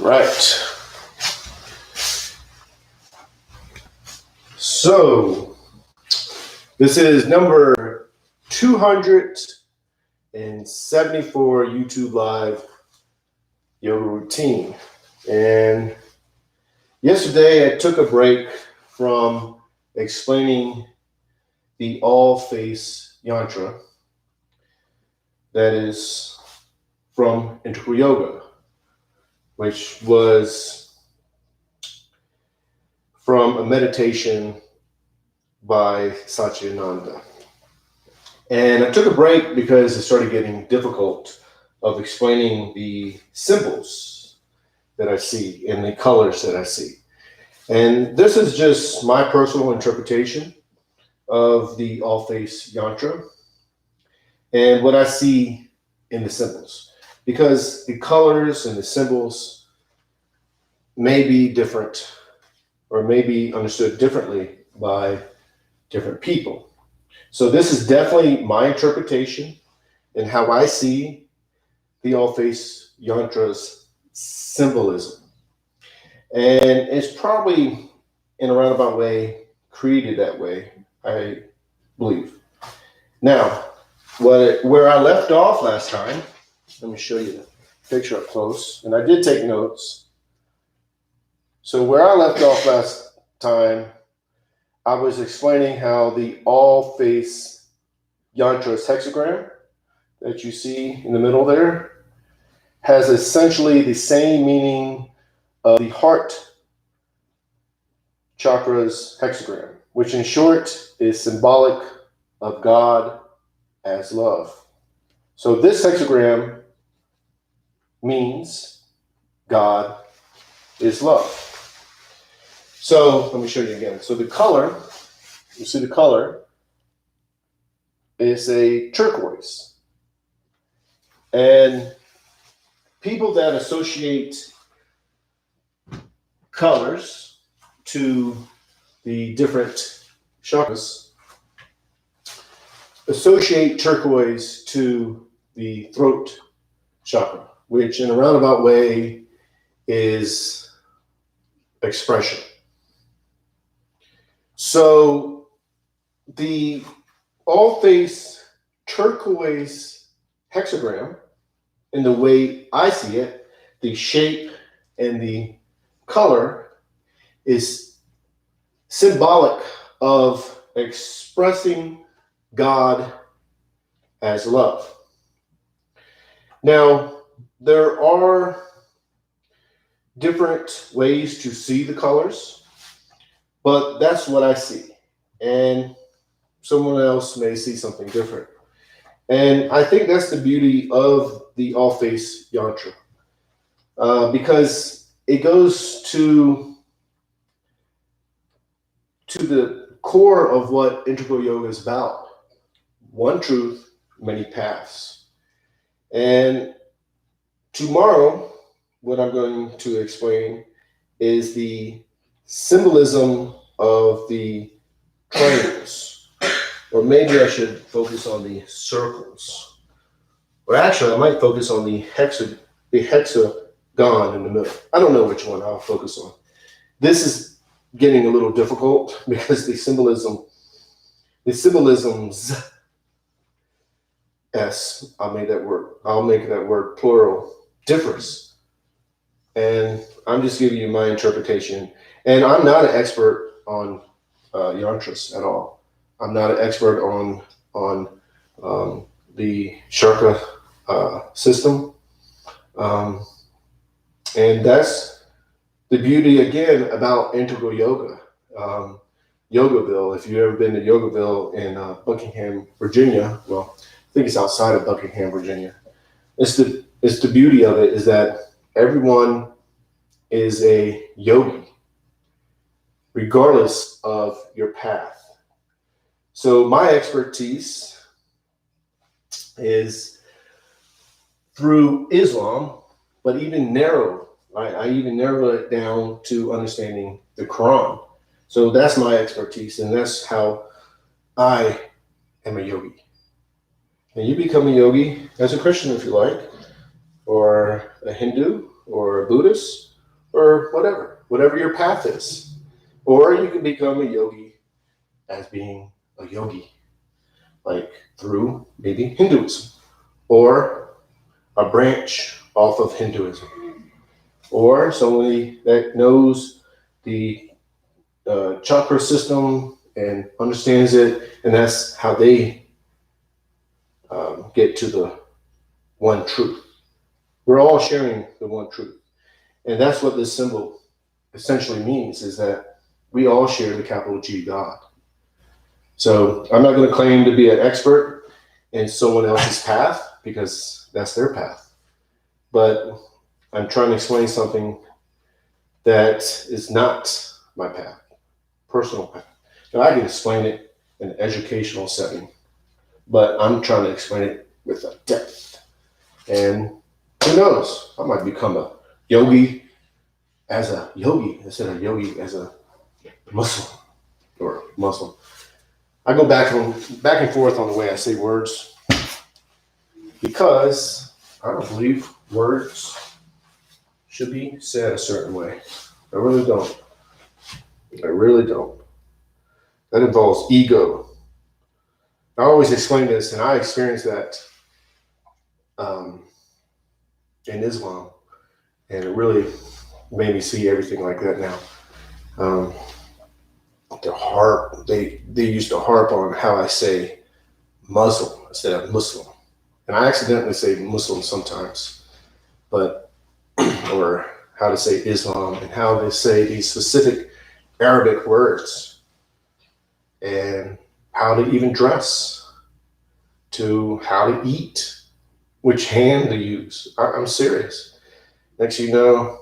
Right. So this is number 274 YouTube Live yoga routine. And yesterday I took a break from explaining the all-face yantra that is from Integral Yoga, which was from a meditation by Satchidananda. And I took a break because it started getting difficult of explaining the symbols that I see and the colors that I see. And this is just my personal interpretation of the all-face yantra and what I see in the symbols, because the colors and the symbols may be different or may be understood differently by different people. So this is definitely my interpretation and how I see the all-face yantra's symbolism. And it's probably in a roundabout way created that way, I believe. Now, where I left off last time, let me show you the picture up close. And I did take notes. So where I left off last time, I was explaining how the all-face Yantra's hexagram that you see in the middle there has essentially the same meaning of the heart chakra's hexagram, which in short is symbolic of God as love. So this hexagram means God is love. So let me show you again. So the color, you see the color is a turquoise. And people that associate colors to the different chakras associate turquoise to the throat chakra, which in a roundabout way is expression. So the all-face turquoise hexagram, in the way I see it, the shape and the color is symbolic of expressing God as love. Now, there are different ways to see the colors, but that's what I see. And someone else may see something different. And I think that's the beauty of the all-face yantra, because it goes to the core of what integral yoga is about. One truth, many paths. And tomorrow, what I'm going to explain is the symbolism of the triangles. Or maybe I should focus on the circles. Or actually, I might focus on the hexagon in the middle. I don't know which one I'll focus on. This is getting a little difficult because the symbolisms, I'll make that word plural, differs. And I'm just giving you my interpretation. And I'm not an expert on yantras at all. I'm not an expert on the chakra system. And that's the beauty, again, about integral yoga. Yogaville, if you've ever been to Yogaville in Buckingham, Virginia, well, I think it's outside of Buckingham, Virginia. It's the beauty of it is that everyone is a yogi, regardless of your path. So my expertise is through Islam, but even narrow. I even narrow it down to understanding the Quran. So that's my expertise, and that's how I am a yogi. And you become a yogi as a Christian if you like, or a Hindu, or a Buddhist or whatever your path is. Or you can become a yogi as being a yogi, like through maybe Hinduism or a branch off of Hinduism, or somebody that knows the chakra system and understands it, and that's how they get to the one truth. We're all sharing the one truth. And that's what this symbol essentially means, is that we all share the capital G God. So I'm not going to claim to be an expert in someone else's path, because that's their path. But I'm trying to explain something that is not my path, personal path. Now, I can explain it in an educational setting, but I'm trying to explain it with a depth. And who knows, I might become a yogi as a yogi instead of yogi as a Muslim or Muslim. I go back and forth on the way I say words, because I don't believe words should be said a certain way. I really don't. I really don't. That involves ego. I always explain this, and I experienced that in Islam, and it really made me see everything like that now. They used to harp on how I say Muslim instead of Muslim, and I accidentally say Muslim sometimes, but or how to say Islam and how they say these specific Arabic words, and how to even dress, to how to eat, which hand to use. I'm serious. Next you know,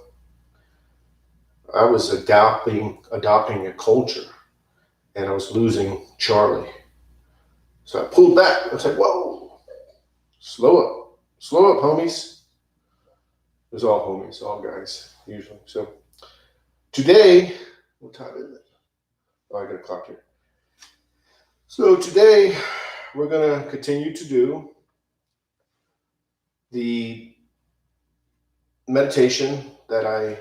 I was adopting a culture, and I was losing Charlie. So I pulled back. I was like, whoa, slow up, homies. It's all homies, all guys, usually. So today, what time is it? Oh, I got a clock here. So today, we're going to continue to do the meditation that I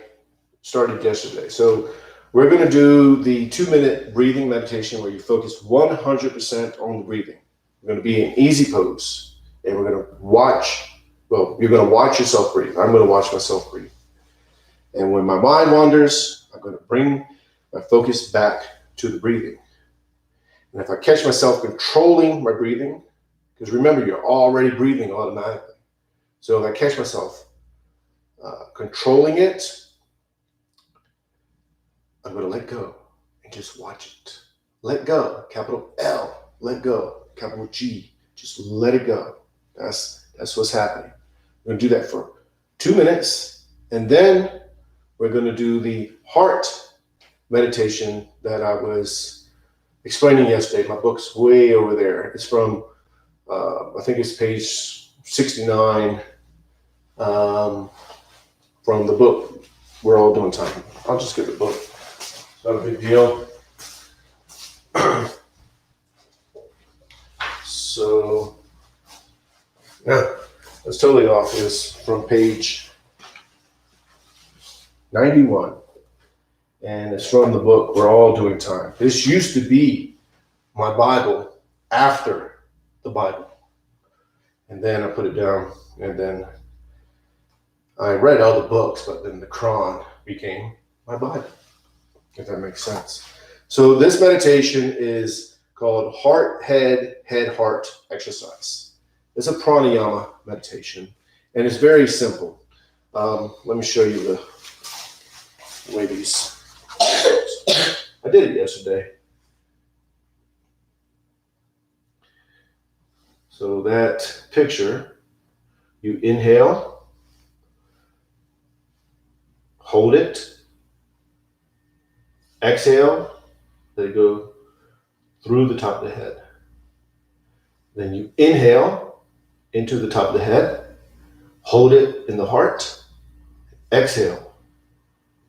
started yesterday. So we're going to do the 2-minute breathing meditation where you focus 100% on the breathing. We're going to be in easy pose, and we're going to you're going to watch yourself breathe. I'm going to watch myself breathe. And when my mind wanders, I'm going to bring my focus back to the breathing. And if I catch myself controlling my breathing, because remember, you're already breathing automatically. So if I catch myself controlling it, I'm going to let go and just watch it. Let go, capital L, let go, capital G, just let it go. That's what's happening. We're going to do that for 2 minutes, and then we're going to do the heart meditation that I was explaining yesterday. My book's way over there. It's from, I think it's page 69 from the book, We're All Doing Time. I'll just get the book. It's not a big deal. So, yeah, that's totally off. It's from page 91. And it's from the book, We're All Doing Time. This used to be my Bible after the Bible. And then I put it down, and then I read other books, but then the Quran became my Bible, if that makes sense. So this meditation is called Heart, Head, Head, Heart exercise. It's a pranayama meditation, and it's very simple. Let me show you the way these. I did it yesterday. So that picture, you inhale, hold it, exhale, let it go through the top of the head. Then you inhale into the top of the head, hold it in the heart, exhale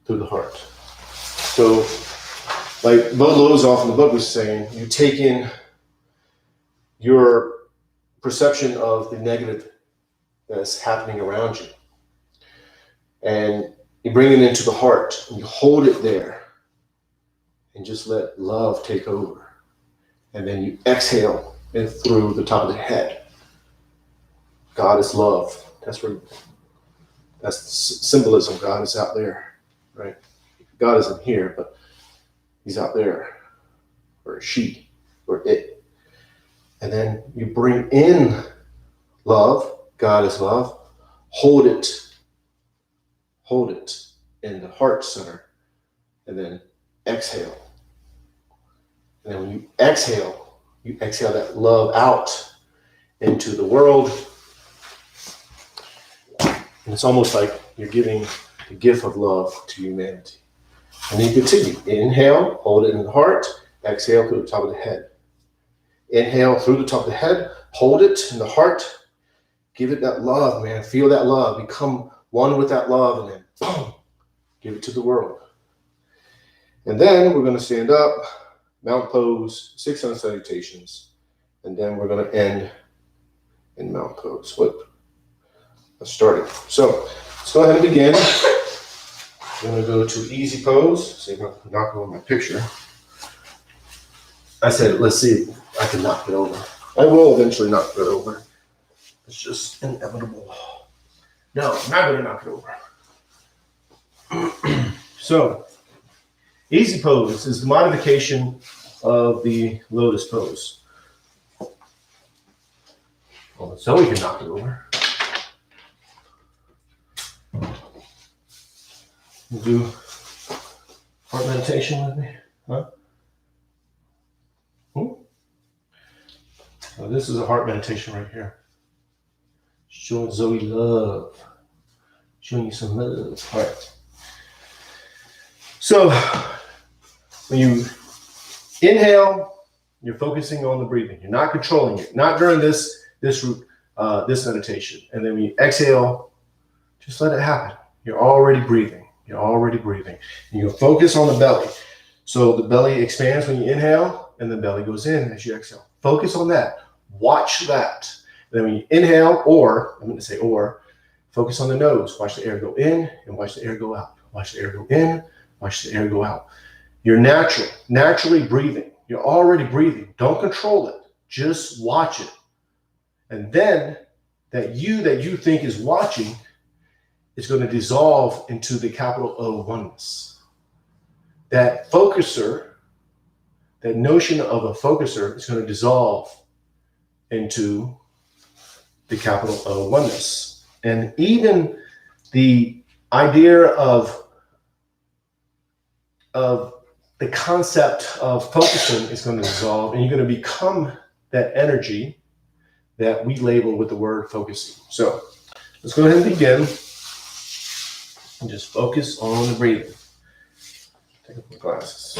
through the heart. So, like Bo Lozoff in the book was saying, you take in your perception of the negative that's happening around you. And you bring it into the heart and you hold it there and just let love take over. And then you exhale it through the top of the head. God is love. That's the symbolism. God is out there, right? God isn't here, but he's out there, or she, or it. And then you bring in love. God is love. Hold it in the heart center, and then exhale. And then when you exhale that love out into the world. And it's almost like you're giving the gift of love to humanity. And then you continue. Inhale, hold it in the heart. Exhale through the top of the head. Inhale through the top of the head. Hold it in the heart. Give it that love, man. Feel that love. Become one with that love. And then, boom, give it to the world. And then we're going to stand up, mountain pose, 6 sun salutations. And then we're going to end in mountain pose. Let's start it. So let's go ahead and begin. I'm going to go to easy pose. See if I can knock over my picture. I said, let's see if I can knock it over. I will eventually knock it over. It's just inevitable. No, I'm not going to knock it over. So, easy pose is the modification of the lotus pose. Well, so we can knock it over. You do heart meditation with me? Huh? So this is a heart meditation right here. Showing Zoe love. Showing you some love. All right. So when you inhale, you're focusing on the breathing. You're not controlling it. Not during this meditation. And then when you exhale, just let it happen. You're already breathing. You're already breathing. And you focus on the belly. So the belly expands when you inhale, and the belly goes in as you exhale. Focus on that. Watch that. And then when you inhale, focus on the nose. Watch the air go in and watch the air go out. Watch the air go in, watch the air go out. You're naturally breathing. You're already breathing. Don't control it. Just watch it. And then that you think is watching is going to dissolve into the capital O oneness. That focuser, that notion of a focuser is going to dissolve into the capital O oneness. And even the idea of the concept of focusing is going to dissolve, and you're going to become that energy that we label with the word focusing. So let's go ahead and begin and just focus on the breathing. Take off my glasses.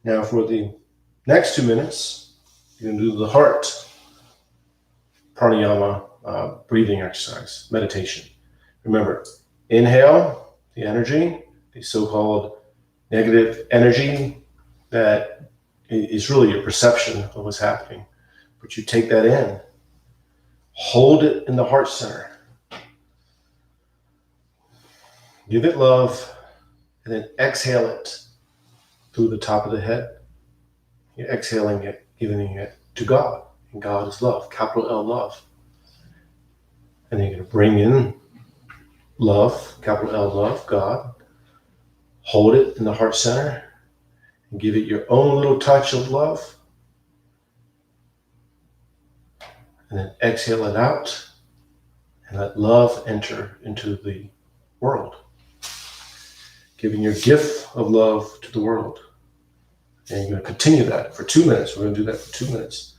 Now for the next 2 minutes, you're going to do the heart pranayama breathing exercise, meditation. Remember, inhale the energy, the so-called negative energy that is really your perception of what's happening. But you take that in, hold it in the heart center, give it love, and then exhale it through the top of the head. You're exhaling it, giving it to God. And God is love, capital L love. And then you're going to bring in love, capital L love, God. Hold it in the heart center and give it your own little touch of love. And then exhale it out and let love enter into the world. Giving your gift of love to the world. And you're going to continue that for 2 minutes. We're going to do that for 2 minutes.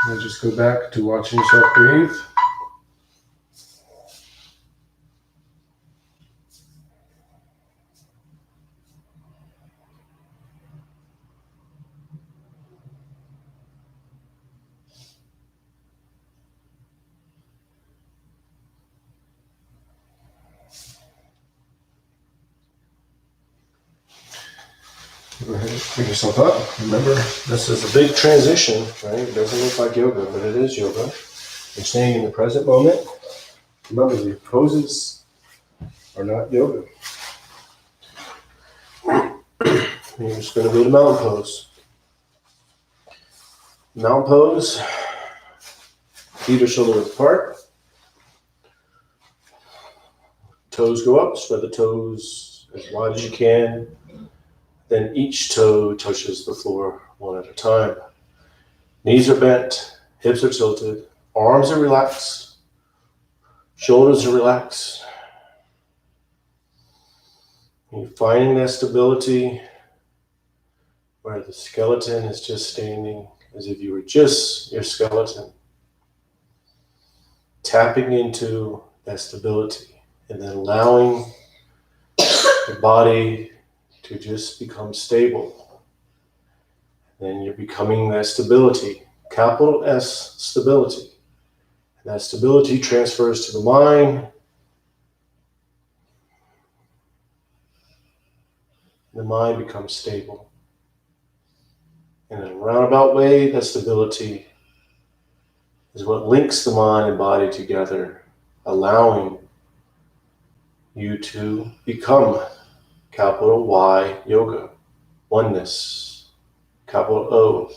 And just go back to watching yourself breathe. Go ahead and pick yourself up. Remember, this is a big transition, right? It doesn't look like yoga, but it is yoga. You're staying in the present moment. Remember, the poses are not yoga. You're just going to go to mountain pose. Mountain pose, feet are shoulder width apart. Toes go up, spread the toes as wide as you can. Then each toe touches the floor one at a time. Knees are bent, hips are tilted, arms are relaxed, shoulders are relaxed. You're finding that stability where the skeleton is just standing as if you were just your skeleton. Tapping into that stability and then allowing the body to just become stable. Then you're becoming that stability, capital S, stability. And that stability transfers to the mind. The mind becomes stable. In a roundabout way, that stability is what links the mind and body together, allowing you to become capital Y yoga, oneness, capital O.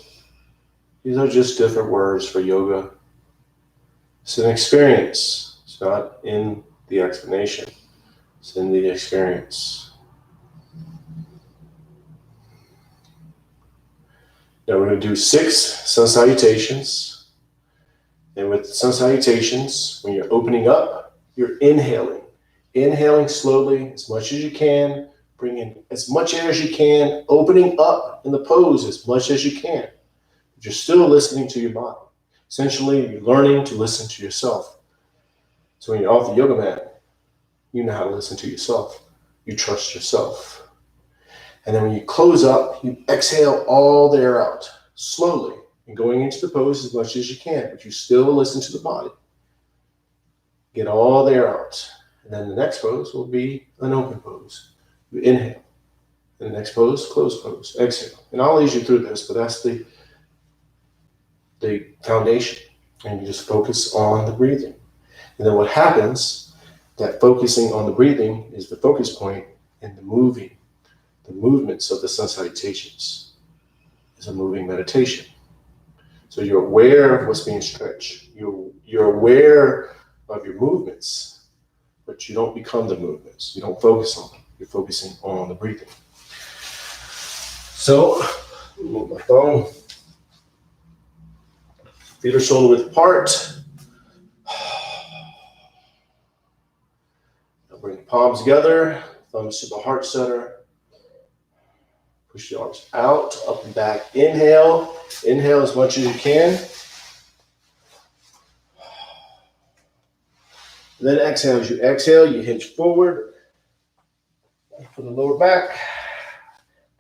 These are just different words for yoga. It's an experience. It's not in the explanation. It's in the experience. Now we're going to do 6 sun salutations. And with sun salutations, when you're opening up, you're inhaling. Inhaling slowly as much as you can. Bring in as much air as you can. Opening up in the pose as much as you can. But you're still listening to your body. Essentially, you're learning to listen to yourself. So when you're off the yoga mat, you know how to listen to yourself. You trust yourself. And then when you close up, you exhale all the air out slowly and going into the pose as much as you can, but you still listen to the body. Get all the air out. And then the next pose will be an open pose. You inhale. And the next pose, closed pose, exhale. And I'll lead you through this, but that's the foundation. And you just focus on the breathing. And then what happens, that focusing on the breathing is the focus point in the moving. The movements of the sun salutations is a moving meditation. So you're aware of what's being stretched. You're aware of your movements, but you don't become the movements. You don't focus on them. You're focusing on the breathing. So, move my thumb. Feet are shoulder width apart. Now bring the palms together. Thumbs to the heart center. Push the arms out, up and back. Inhale. Inhale as much as you can. Then exhale. As you exhale, you hinge forward. For the lower back.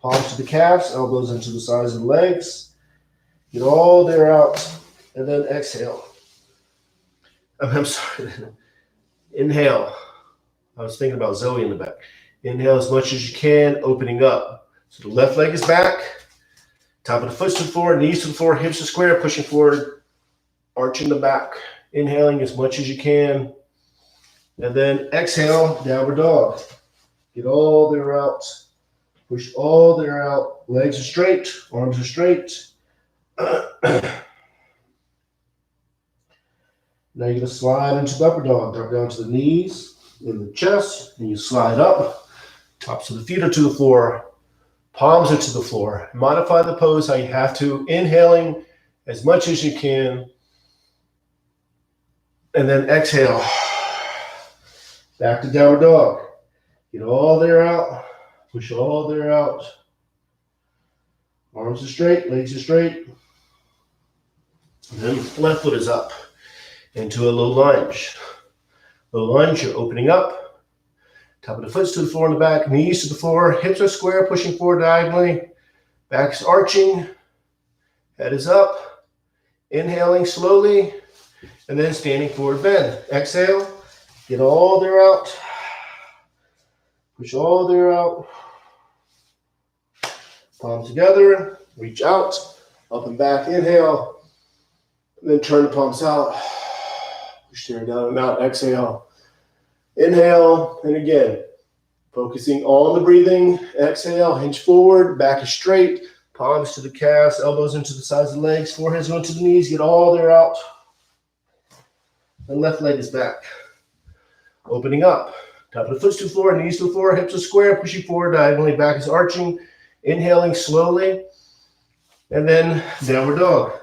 Palms to the calves, elbows into the sides of the legs. Get all the air out. And then exhale. I'm sorry. Inhale. I was thinking about Zoe in the back. Inhale as much as you can, opening up. So the left leg is back, top of the foot to the floor, knees to the floor, hips to square, pushing forward, arching the back. Inhaling as much as you can. And then exhale, downward dog. Get all the air out. Push all the air out. Legs are straight, arms are straight. Now you're going to slide into the upper dog. Drop down to the knees, in the chest, and you slide up. Tops of the feet are to the floor. Palms are to the floor. Modify the pose how you have to. Inhaling as much as you can. And then exhale. Back to downward dog. Get all the air out. Push all the air out. Arms are straight. Legs are straight. And then left foot is up. Into a low lunge. Low lunge, you're opening up. Top of the foot to the floor in the back, knees to the floor, hips are square, pushing forward diagonally. Back is arching, head is up. Inhaling slowly, and then standing forward bend. Exhale, get all the air out. Push all the air out. Palms together, reach out, up and back, inhale. And then turn the palms out. Push the air down and out, exhale. Inhale, and again, focusing on the breathing. Exhale, hinge forward, back is straight, palms to the calves, elbows into the sides of the legs, foreheads going to the knees, get all the air out. And left leg is back. Opening up, top of the foot to the floor, knees to the floor, hips are square, pushing forward diagonally, back is arching, inhaling slowly, and then downward dog.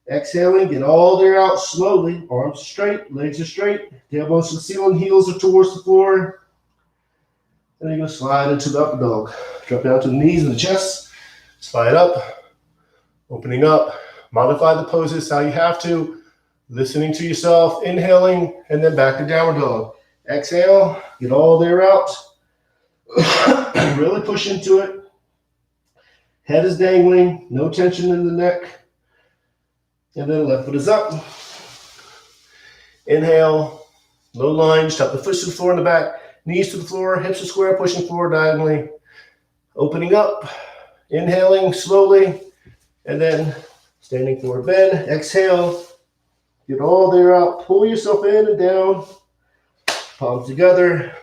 Exhaling, get all the air out slowly. Arms are straight, legs are straight. Tailbones to the ceiling, heels are towards the floor. And then you're going to slide into the upper dog. Drop down to the knees and the chest. Slide up, opening up. Modify the poses how you have to. Listening to yourself, inhaling, and then back to downward dog. Exhale, get all the air out. Really push into it. Head is dangling, no tension in the neck. And then left foot is up. Inhale, low lunge, top of the foot to the floor in the back, knees to the floor, hips are square, pushing forward diagonally. Opening up, inhaling slowly, and then standing forward bend. Exhale, Get all the air out. Pull yourself in and down. Palms together.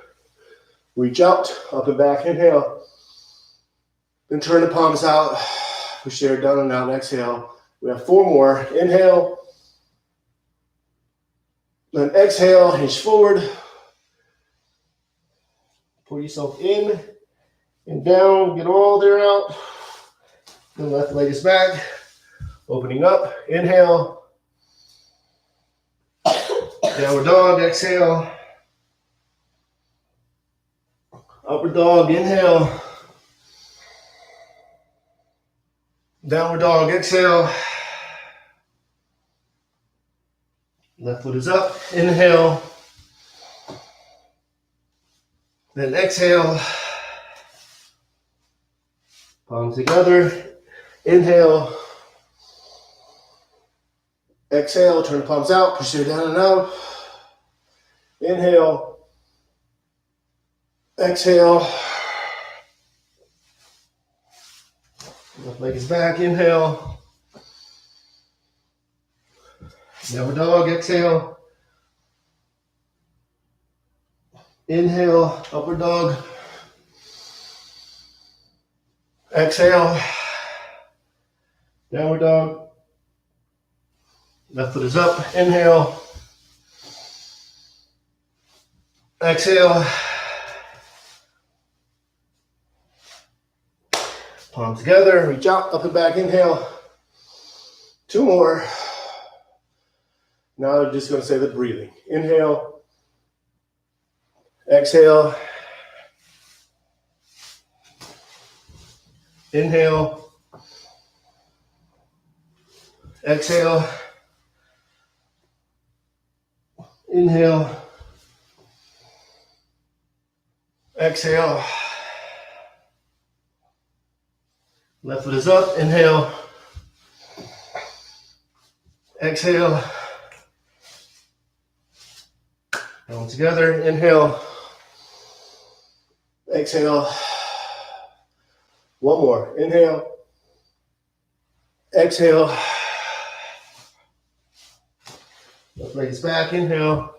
Reach out, up and back. Inhale. Then turn the palms out. Push the air down and out. Exhale. We have 4 more. Inhale. Then exhale. Hinge forward. Pull yourself in and down. Get all the air out. The left leg is back. Opening up. Inhale. Downward dog. Exhale. Upward dog. Inhale. Downward dog. Exhale. Left foot is up. Inhale. Then exhale. Palms together. Inhale. Exhale. Turn the palms out. Push it down and out. Inhale. Exhale. Left leg is back. Inhale. Downward dog. Exhale. Inhale. Upward dog. Exhale. Downward dog. Left foot is up. Inhale. Exhale. Palms together. Reach out. Up and back. Inhale. 2 more. Now I'm just going to say the breathing. Inhale. Exhale. Inhale. Exhale. Inhale. Exhale. Left foot is up. Inhale. Exhale. Down together. Inhale. Exhale. 1 more. Inhale. Exhale. Left leg is back. Inhale.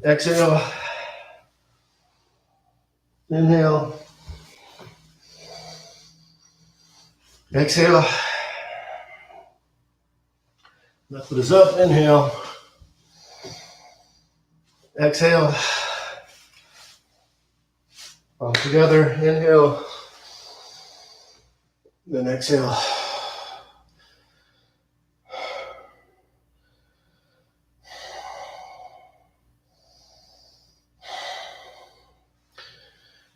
Exhale. Inhale. Exhale. Left foot is up. Inhale. Exhale. Palms together. Inhale. Then exhale.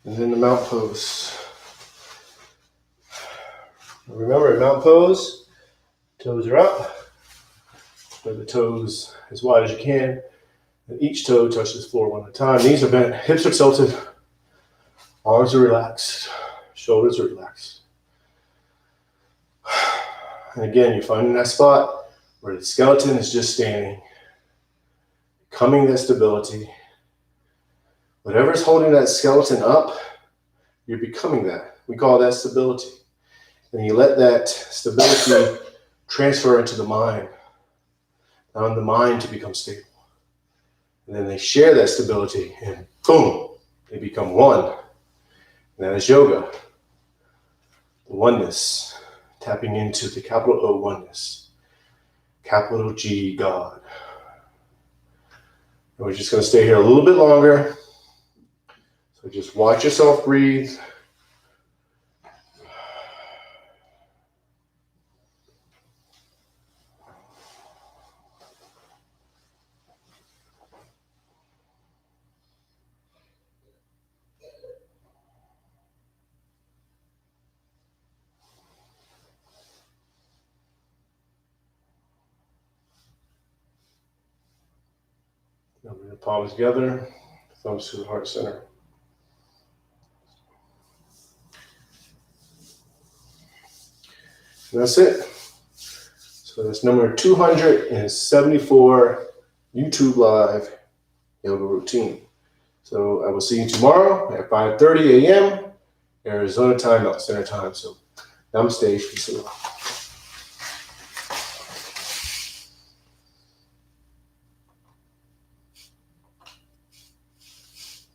And then the mount pose. Remember, in mount pose, toes are up. Spread the toes as wide as you can. And each toe touches the floor 1 at a time. Knees are bent, hips are tilted, arms are relaxed, shoulders are relaxed. And again, you're finding that spot where the skeleton is just standing, becoming that stability. Whatever's holding that skeleton up, you're becoming that. We call that stability. And you let that stability transfer into the mind. Allow the mind to become stable. And then they share that stability and boom, they become one. And that is yoga. The oneness. Tapping into the capital O oneness. Capital G God. And we're just going to stay here a little bit longer. So just watch yourself breathe. Now bring the palms together, thumbs to the heart center. And that's it. So that's number 274 YouTube Live yoga routine. So I will see you tomorrow at 5:30 a.m. Arizona time, Mountain Standard Time. So namaste, peace and love.